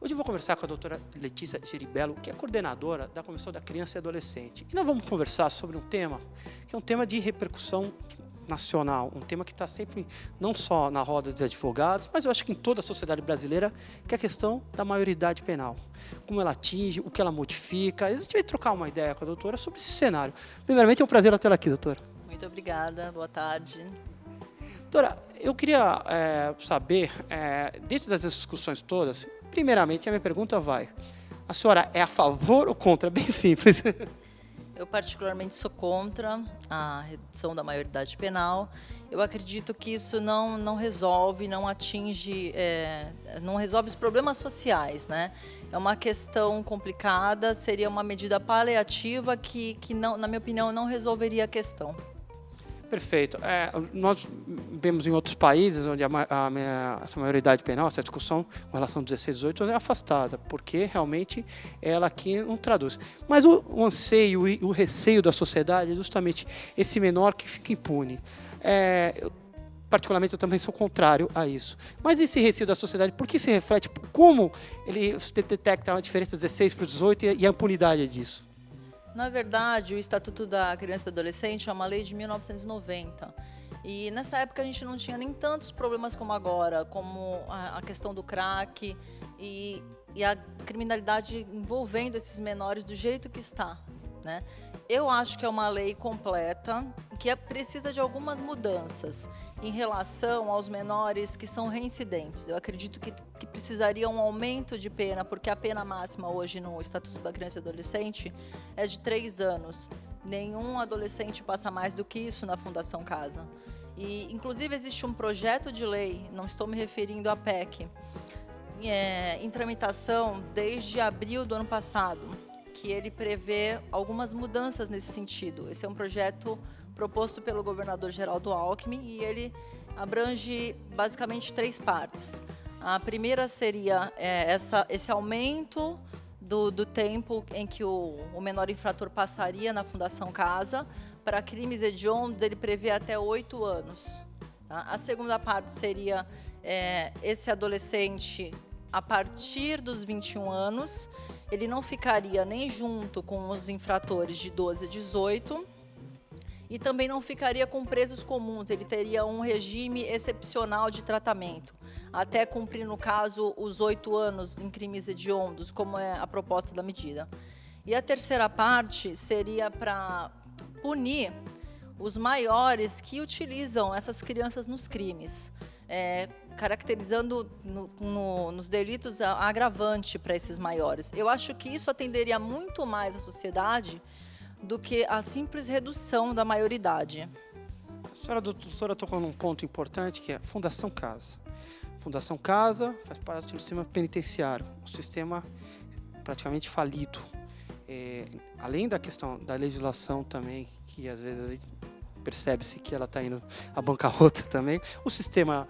Hoje eu vou conversar com a doutora Letícia Geribello, que é coordenadora da Comissão da Criança e Adolescente. E nós vamos conversar sobre um tema que é um tema de repercussão nacional, um tema que está sempre, não só na roda dos advogados, mas eu acho que em toda a sociedade brasileira, que é a questão da maioridade penal. Como ela atinge, o que ela modifica. A gente vai trocar uma ideia com a doutora sobre esse cenário. Primeiramente, é um prazer tê-la aqui, doutora. Muito obrigada, boa tarde. Doutora, eu queria saber, dentro das discussões todas, primeiramente a minha pergunta vai, a senhora é a favor ou contra? Bem simples. Eu particularmente sou contra a redução da maioridade penal. Eu acredito que isso não resolve, não atinge, não resolve os problemas sociais, né? É uma questão complicada, seria uma medida paliativa que não, na minha opinião, não resolveria a questão. Perfeito. Nós vemos em outros países onde essa maioridade penal, essa discussão com relação a 16, 18 é afastada, porque realmente ela aqui não traduz. Mas o anseio e o receio da sociedade é justamente esse menor que fica impune. Particularmente, eu também sou contrário a isso. Mas esse receio da sociedade, por que se reflete? Como ele detecta a diferença 16 para o 18 e a impunidade disso? Na verdade, o Estatuto da Criança e do Adolescente é uma lei de 1990. E nessa época a gente não tinha nem tantos problemas como agora, como a questão do crack e a criminalidade envolvendo esses menores do jeito que está, né? Eu acho que é uma lei completa, que precisa de algumas mudanças em relação aos menores que são reincidentes. Eu acredito que precisaria um aumento de pena, porque a pena máxima hoje no Estatuto da Criança e Adolescente é de 3 anos. Nenhum adolescente passa mais do que isso na Fundação Casa. E, inclusive, existe um projeto de lei, não estou me referindo à PEC, em tramitação desde abril do ano passado, que ele prevê algumas mudanças nesse sentido. Esse é um projeto proposto pelo governador Geraldo Alckmin e ele abrange basicamente 3 partes. A primeira seria esse aumento do tempo em que o menor infrator passaria na Fundação Casa. Para crimes hediondos, ele prevê até 8 anos. Tá? A segunda parte seria esse adolescente a partir dos 21 anos, ele não ficaria nem junto com os infratores de 12 a 18 e também não ficaria com presos comuns, ele teria um regime excepcional de tratamento, até cumprir, no caso, os 8 anos em crimes hediondos, como é a proposta da medida. E a terceira parte seria para punir os maiores que utilizam essas crianças nos crimes, caracterizando nos delitos a agravante para esses maiores. Eu acho que isso atenderia muito mais a sociedade do que a simples redução da maioridade. A senhora doutora tocou num ponto importante, que é a Fundação Casa. Fundação Casa faz parte do sistema penitenciário, um sistema praticamente falido. Além da questão da legislação também, que às vezes percebe-se que ela está indo à bancarrota também. O sistema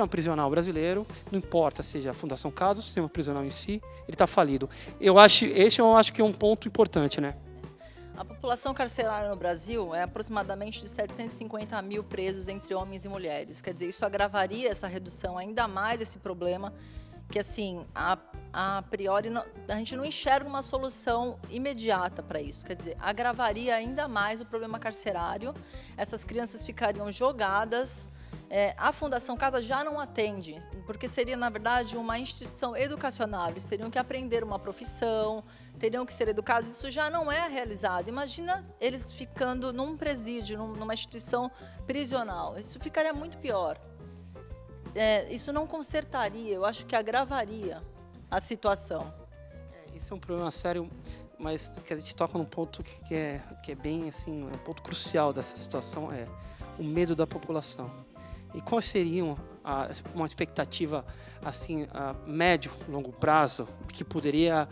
prisional brasileiro, não importa seja a Fundação Casa, o sistema prisional em si, ele está falido. Esse eu acho que é um ponto importante, né? A população carcerária no Brasil é aproximadamente de 750 mil presos entre homens e mulheres. Quer dizer, isso agravaria essa redução ainda mais desse problema, que assim, a priori a gente não enxerga uma solução imediata para isso. Quer dizer, agravaria ainda mais o problema carcerário, essas crianças ficariam jogadas. A Fundação Casa já não atende, porque seria, na verdade, uma instituição educacional. Eles teriam que aprender uma profissão, teriam que ser educados. Isso já não é realizado. Imagina eles ficando num presídio, numa instituição prisional. Isso ficaria muito pior. Isso não consertaria, eu acho que agravaria a situação. Isso é um problema sério, mas que a gente toca num ponto que é bem assim, um ponto crucial dessa situação, é o medo da população. E qual seria uma expectativa assim, a médio, longo prazo, que poderia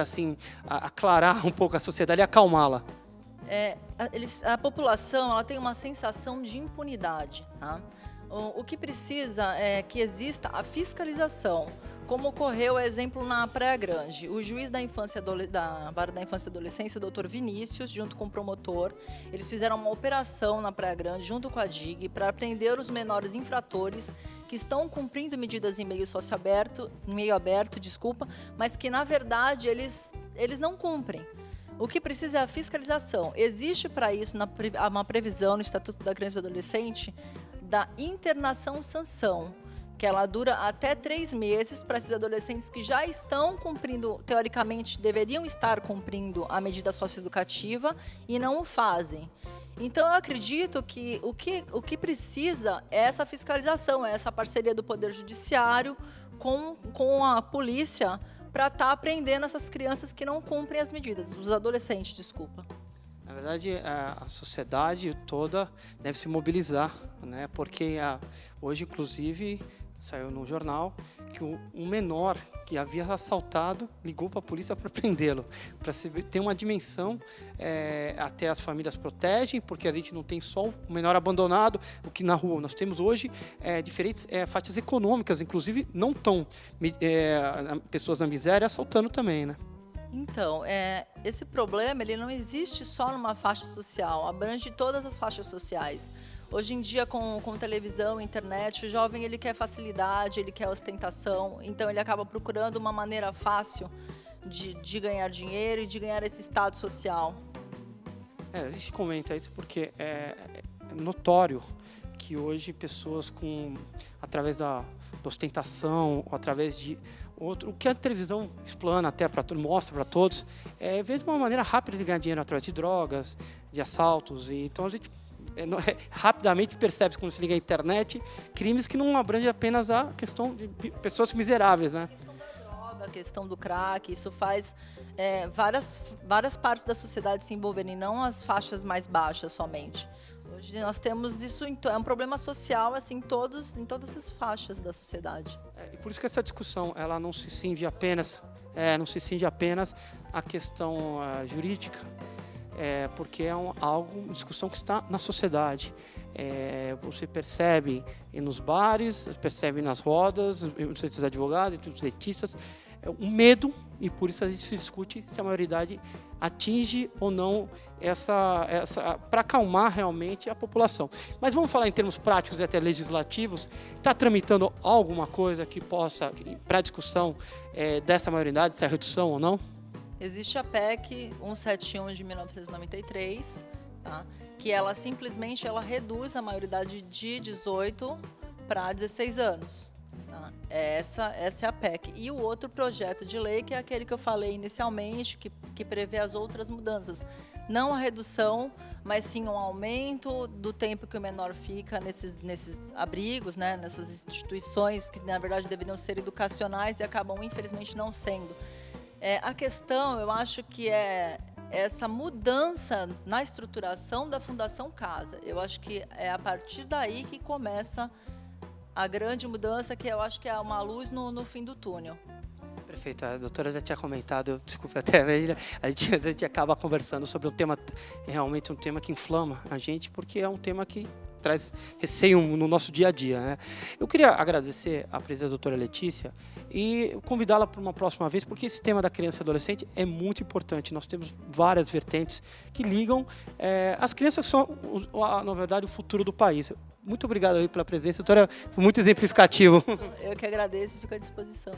assim, aclarar um pouco a sociedade e acalmá-la? A população ela tem uma sensação de impunidade, tá? O que precisa é que exista a fiscalização, como ocorreu, exemplo, na Praia Grande. O juiz da Vara da Infância e Adolescência, Dr. Vinícius, junto com o promotor, eles fizeram uma operação na Praia Grande, junto com a DIG, para prender os menores infratores que estão cumprindo medidas em meio aberto, mas que, na verdade, eles não cumprem. O que precisa é a fiscalização. Existe para isso uma previsão no Estatuto da Criança e do Adolescente da internação-sanção, que ela dura até 3 meses para esses adolescentes que já estão cumprindo, teoricamente, deveriam estar cumprindo a medida socioeducativa e não o fazem. Então, eu acredito que o que precisa é essa fiscalização, é essa parceria do Poder Judiciário com a polícia para estar aprendendo essas crianças que não cumprem as medidas, os adolescentes, desculpa. Na verdade, a sociedade toda deve se mobilizar, né? Porque hoje, inclusive, saiu no jornal que um menor que havia assaltado ligou para a polícia para prendê-lo, para ter uma dimensão. Até as famílias protegem, porque a gente não tem só o menor abandonado, o que na rua nós temos hoje diferentes faixas econômicas, inclusive não tão pessoas na miséria assaltando também, né? Então, esse problema ele não existe só numa faixa social, abrange todas as faixas sociais. Hoje em dia, com televisão, internet, o jovem ele quer facilidade, ele quer ostentação, então ele acaba procurando uma maneira fácil de ganhar dinheiro e de ganhar esse status social. A gente comenta isso porque é notório que hoje pessoas através da ostentação, ou através de o que a televisão explana até mostra para todos, às vezes uma maneira rápida de ganhar dinheiro através de drogas, de assaltos. Então a gente rapidamente percebe, quando se liga à internet, crimes que não abrangem apenas a questão de pessoas miseráveis, né? A questão da droga, a questão do crack, isso faz várias partes da sociedade se envolverem, não as faixas mais baixas somente. Hoje nós temos isso, é um problema social assim, em todas as faixas da sociedade. E por isso que essa discussão ela não se cinge apenas à questão jurídica, porque é uma discussão que está na sociedade. Você percebe nos bares, percebe nas rodas, entre os advogados, entre os dentistas, um medo, e por isso a gente se discute se a maioridade atinge ou não para acalmar realmente a população. Mas vamos falar em termos práticos e até legislativos. Está tramitando alguma coisa que possa, para discussão dessa maioridade, se é redução ou não? Existe a PEC 171 de 1993, tá? Que ela simplesmente reduz a maioridade de 18 para 16 anos. Tá? Essa é a PEC. E o outro projeto de lei, que é aquele que eu falei inicialmente, que prevê as outras mudanças. Não a redução, mas sim um aumento do tempo que o menor fica nesses abrigos, né? Nessas instituições que, na verdade, deveriam ser educacionais e acabam, infelizmente, não sendo. A questão, eu acho que é essa mudança na estruturação da Fundação Casa. Eu acho que é a partir daí que começa a grande mudança, que eu acho que é uma luz no fim do túnel. Perfeito, a doutora já tinha comentado, desculpa até, a gente acaba conversando sobre um tema, realmente um tema que inflama a gente, porque é um tema que traz receio no nosso dia a dia, né? Eu queria agradecer a presença da doutora Letícia e convidá-la para uma próxima vez, porque esse tema da criança e adolescente é muito importante. Nós temos várias vertentes que ligam as crianças, que são, na verdade, o futuro do país. Muito obrigado aí pela presença, doutora, foi muito exemplificativo. Eu que agradeço e fico à disposição.